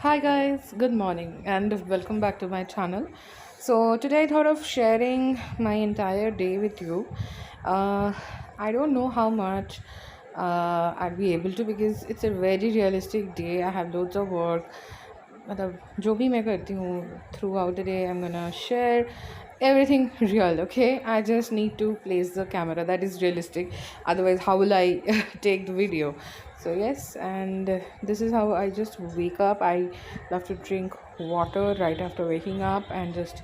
Hi guys, good morning and welcome back to my channel. So today I thought of sharing my entire day with you. Uh, I don't know how much I'll be able to because it's a very realistic day. I have loads of work. मतलब जो भी मैं करती हूँ through out the day I am gonna share everything real. Okay, I just need to place the camera that is realistic, otherwise how will I take the video? So yes, and this is how I just wake up. I love to drink water right after waking up and just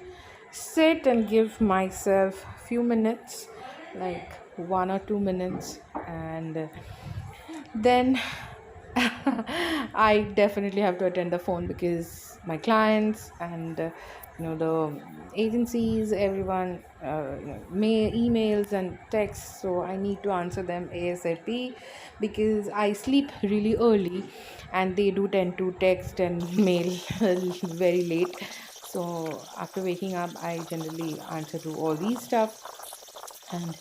sit and give myself few minutes, like 1 or 2 minutes, and then I definitely have to attend the phone because my clients and the agencies, everyone, emails and texts. So I need to answer them ASAP because I sleep really early, and they do tend to text and mail very late. So after waking up, I generally answer to all these stuff. And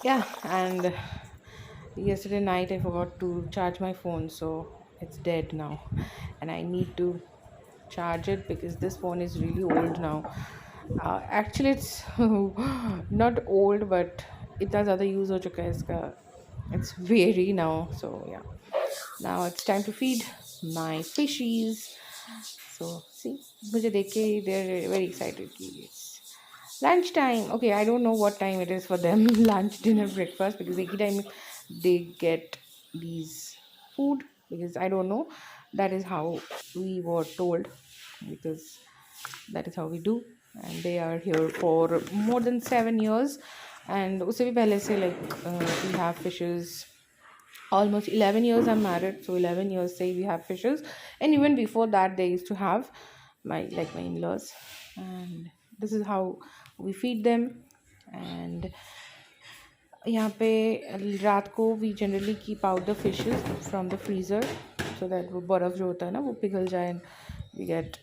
yeah, and yesterday night I forgot to charge my phone, so it's dead now, and I need to charge it because this phone is really old now. Actually, it's not old, but इतना ज़्यादा use हो चुका है इसका. It's very now, so yeah. Now it's time to feed my fishies. So see, मुझे देख के they're very excited कि it's lunchtime. Okay, I don't know what time it is for them. Lunch, dinner, breakfast, because every time they get these food, because I don't know, that is how we were told, because that is how we do. And they are here for more than 7 years, and उससे भी पहले से like we have fishes. Almost 11 years I'm married, so 11 years say we have fishes. And even before that they used to have my in-laws. And this is how we feed them. And यहाँ पे रात को we generally keep out the fishes from the freezer so that वो बर्फ़ जो होता है ना वो पिघल जाए and we get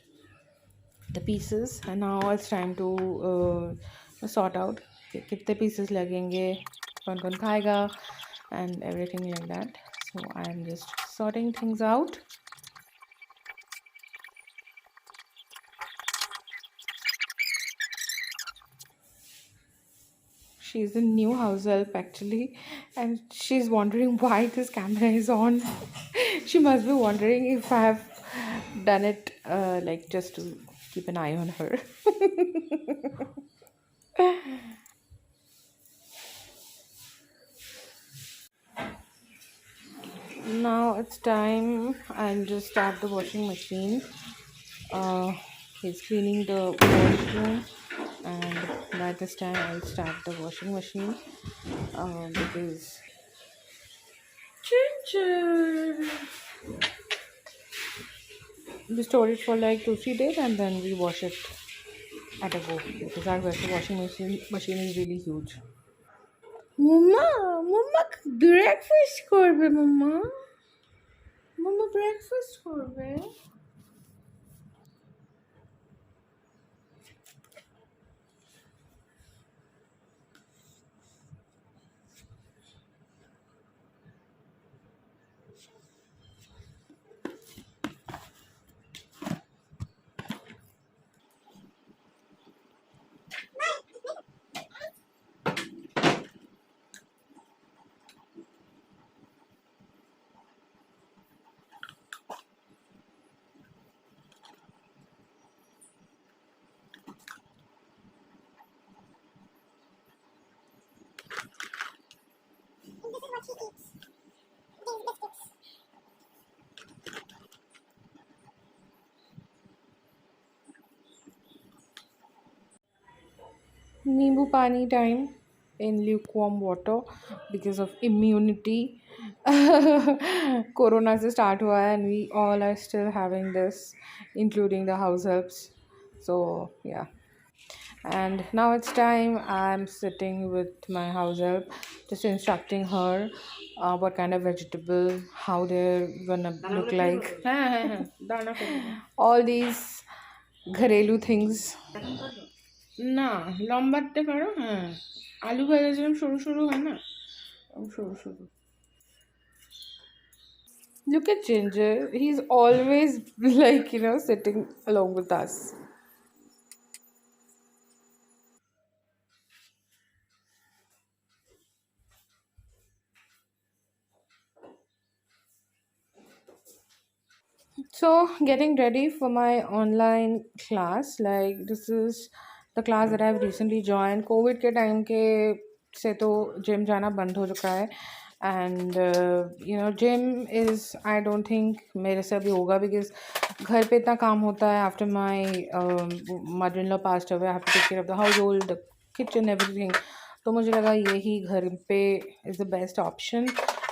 the pieces. And now it's time to sort out कि कितने pieces लगेंगे, कौन कौन खाएगा, and everything like that. So I am just sorting things out. She's a new house help actually, and she's wondering why this camera is on. She must be wondering if I have done it like just to keep an eye on her. Now it's time. I'll just start the washing machine. uh, he's cleaning the washroom, and by this time I'll start the washing machine because Ginger, we store it for like 2 3 days and then we wash it at a go because our washing machine is really huge. Mama, mama breakfast করবে mama. Mama breakfast করবে. Nimbu pani time in lukewarm water because of immunity. Corona se start hua hai and we all are still having this, including the house helps. So yeah. And now it's time. I'm sitting with my house help, just instructing her what kind of vegetable, how they're gonna look like. All these घरेलू things. না লম্বাতে পারো, হ্যাঁ আলু ভাজা যেরকম সরু সরু হয় না, সরু সরু Look at Ginger. He's always like, sitting along with us. So, getting ready for my online class, like this is the class that I've recently joined. COVID के time के से तो gym जाना बंद हो चुका है, and gym is I don't think मेरे से अभी होगा because घर पे इतना काम होता है. After my mother-in-law passed away, I have to take care of the household, the kitchen, everything. तो मुझे लगा यही घर पे is the best option.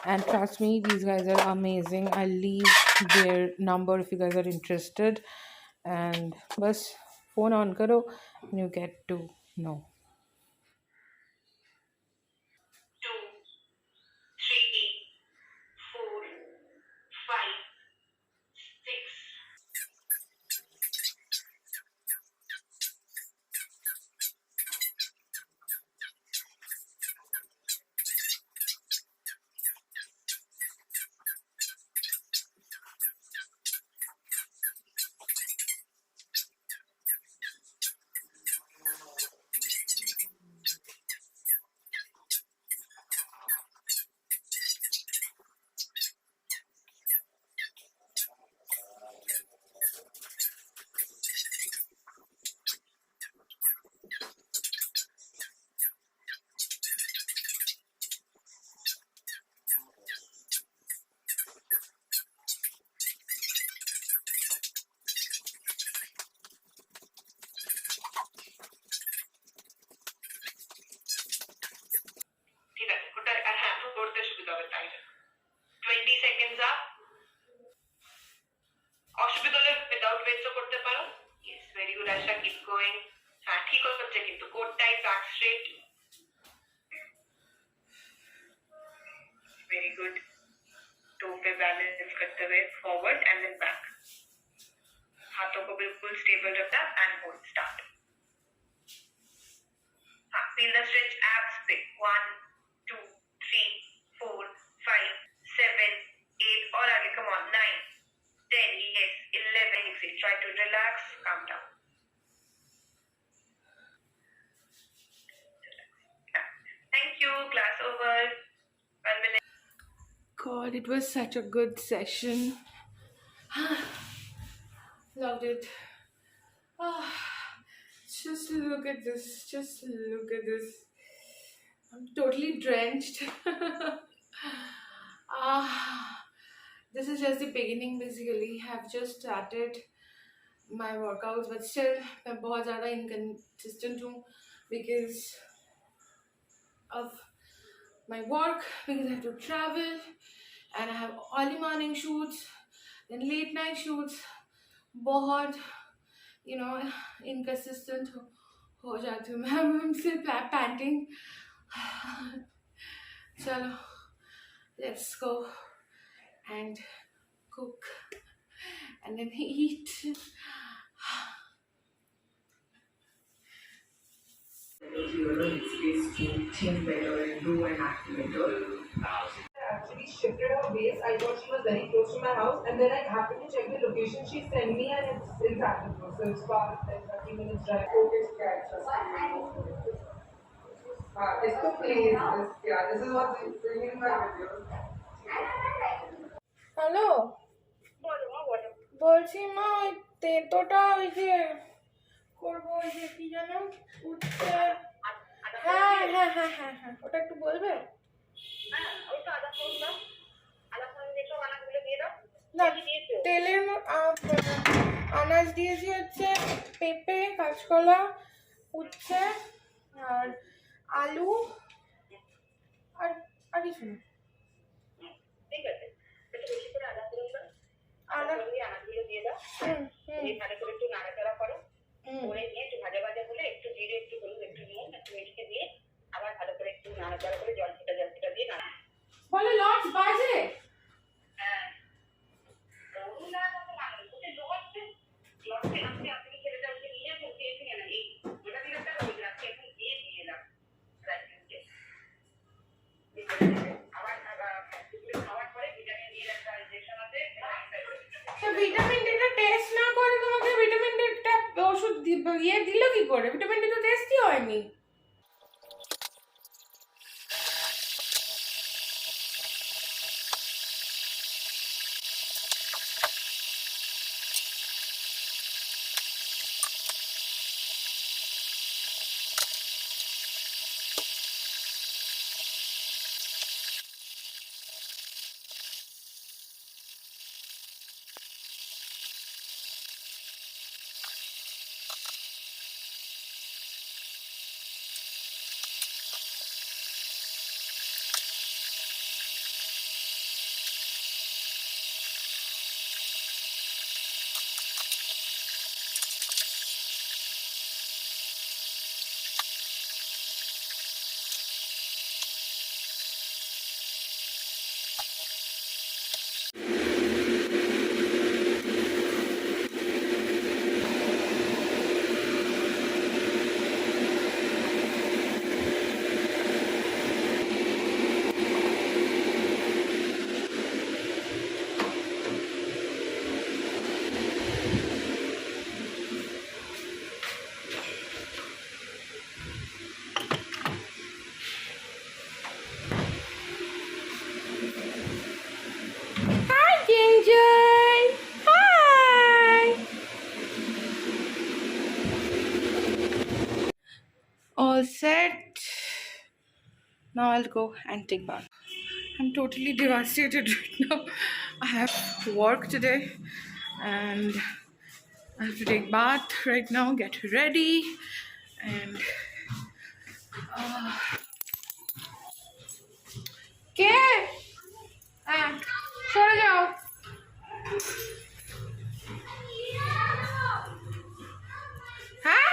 And trust me, these guys are amazing. I'll leave their number if you guys are interested. And bas phone on karo and you get to know. Two, three, four, five, six. ঠিক আছে ওটা আর হ্যাঁ করতে সুবিধা হবে তাই 20 seconds up অসুবিধা হলে উইদাউট ওয়েটসও করতে পারো yes very good Asha keep going হ্যাঁ ঠিক হচ্ছে কিন্তু core tight back straight very good toe पे बैलेंस करते हुए फॉरवर्ड एंड देन बैक हाथों को बिल्कुल स्टेबल रखना एंड होल्ड स्टार्ट हाँ फील द स्ट्रेच एब्स पे 1 2 3 4 5 7 8 और आगे come on 9 10 yes 11 exhale try to relax calm down thank you class over 1 minute God, it was such a good session. Loved it. Ah, just look at this. Just look at this. I'm totally drenched. This is just the beginning basically. I've just started my workouts, but still मैं बहुत ज़्यादा inconsistent हूँ because of my work, because I have to travel and I have early morning shoots, then late night shoots. बहुत inconsistent हो जाती हूँ मैं. I'm still panting. चलो, let's go and cook and then eat. you know, space to think better and do and act better. Actually shifted her base. I thought she was very close to my house, and then I happened to check the location she sent me, and it's in Santipur, so it's far, like 30 minutes drive. Focus catch. It's to please. Yeah, this is what's bringing my video. Hello, বলছি মা ওই তেতোটা ওই যে করবো ওই যে কি জানো উঠছে. হ্যাঁ হ্যাঁ হ্যাঁ হ্যাঁ হ্যাঁ ওটা একটু বলবে? না, তেলের আনাজ দিয়েছি হচ্ছে পেঁপে, কাঁচকলা, উচ্ছে আর আলু আর আর কিছু না. ঠিক আছে একটু বেশি করে আদা দিন না আদা আনাজগুলো দিয়ে দাও দিয়ে ভালো করে একটু নাড়াচাড়া করো করে নিয়ে একটু ভাজা ভাজা হলে একটু জিরে একটু হলুদ একটু নুন একটু মিষ্টি দিয়ে আবার ভালো করে একটু নাড়াচাড়া করে জল ফোটা দিয়ে নাড়া বলে লর্ডস বাজে. হ্যাঁ করুণা মতো মানুষ ওকে লড়তে আপনি আপনি ছেলেটা ওকে নিয়ে বসে এসে গেল এই ওটা দিয়ে একটা ওই রাখতে এখন দিয়ে দিয়ে এলাম রাইটে আবার খাওয়ার পরে ভিটামিন ডি এর একটা ইনজেকশন আছে ভিটামিন ডিটা টেস্ট না করে তোমাকে ভিটামিন ডিটা ওষুধ ইয়ে দিল কি করে? ভিটামিন ডি তো টেস্টই হয়নি। Hi, Ginger. Hi. All set. Now I'll go and take bath. I'm totally devastated right now. I have work today and I have to take bath right now, get ready and কে হ্যাঁ সরে যাও হ্যাঁ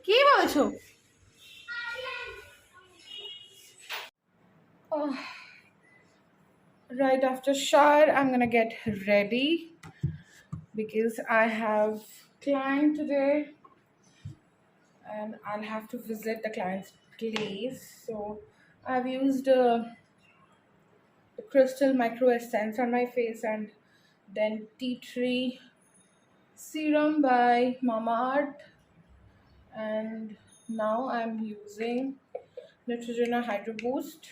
কি বলছো oh, right after shower I'm gonna get ready because I have client today and I'll have to visit the client's place. So I've used the crystal micro essence on my face and then tea tree serum by Mamaearth, and now I'm using Neutrogena Hydro Boost.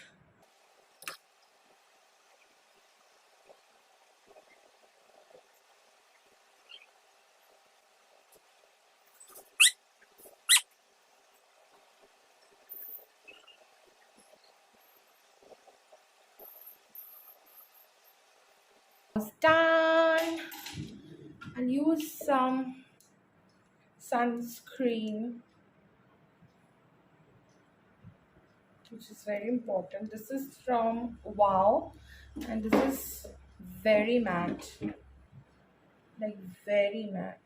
Done. I'll use some sunscreen, which is very important. This is from Wow, and this is very matte, like very matte.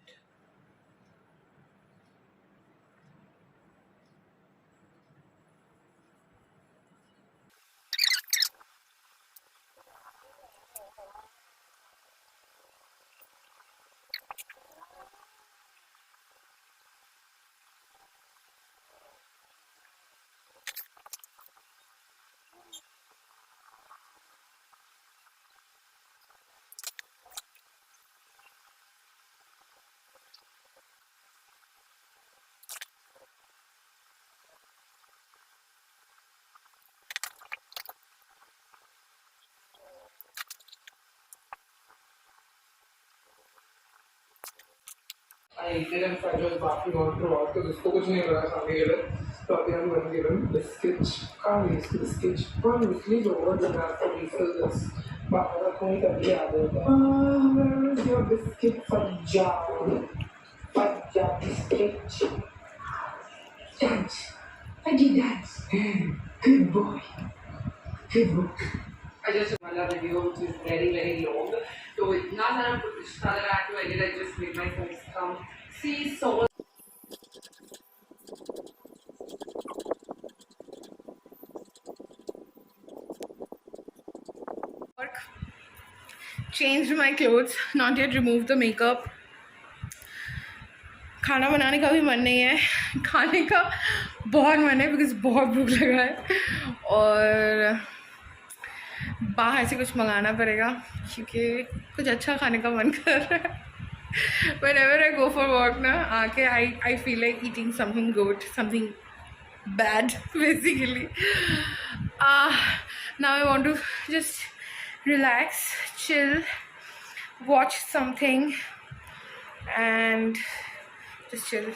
I did and I was laughing all throughout because उसको कुछ नहीं पता खाने के लिए तो अभी हम बन given biscuit कहाँ है biscuit one weekly over the back for refills बाहर कोई कभी याद होता where is your biscuit fajja biscuit dance I did dance good boy good boy I just वाला video which is very long तो इतना सारा that I had to edit I just made myself come see so Work. Changed my clothes, not yet removed the makeup. खाना बनाने का भी मन नहीं है, खाने का बहुत मन है बिकॉज बहुत भूख लगा है. और बाहर से कुछ मंगाना पड़ेगा क्योंकि कुछ अच्छा खाने का मन कर रहा है. Whenever I go for walk ना आके I feel like eating something good, something bad basically. Now I want to just relax, chill, watch something and just chill.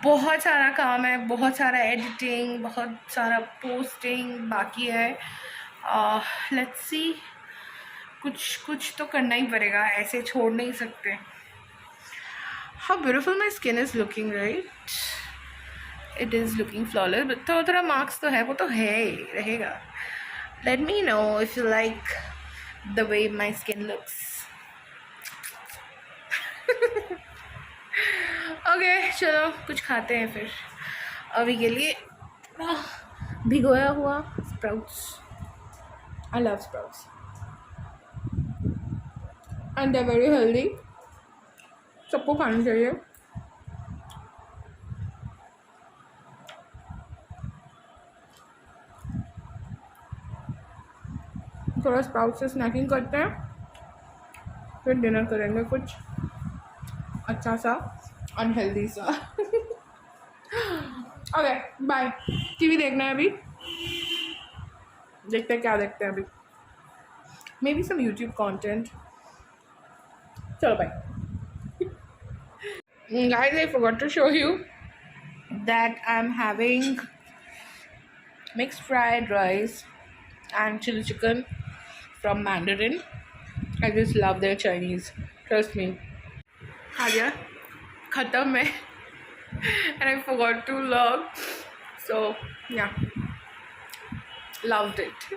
बहुत सारा काम है, बहुत सारा एडिटिंग, बहुत सारा पोस्टिंग बाकी है. लेट्स सी, कुछ तो करना ही पड़ेगा, ऐसे छोड़ नहीं सकते. How beautiful my skin is looking, right? It is looking flawless. तो थोड़ा मार्क्स तो है, वो तो है ही रहेगा. Let me know if you like the way my skin looks. Okay चलो कुछ खाते हैं फिर. अभी के लिए भिगोया हुआ sprouts. I love sprouts and they are very healthy. सबको खानी चाहिए. थोड़ा स्प्राउट से स्नैकिंग करते हैं, फिर डिनर करेंगे कुछ अच्छा सा अनहेल्दी सा. Okay bye. टीवी देखना है अभी, देखते हैं क्या देखते हैं अभी. Maybe some YouTube content. चलो bye. Guys, I forgot to show you that I'm having mixed fried rice and chili chicken from Mandarin. I just love their Chinese. Trust me. आ गया ख़त्म है. And I forgot to vlog. So yeah, loved it.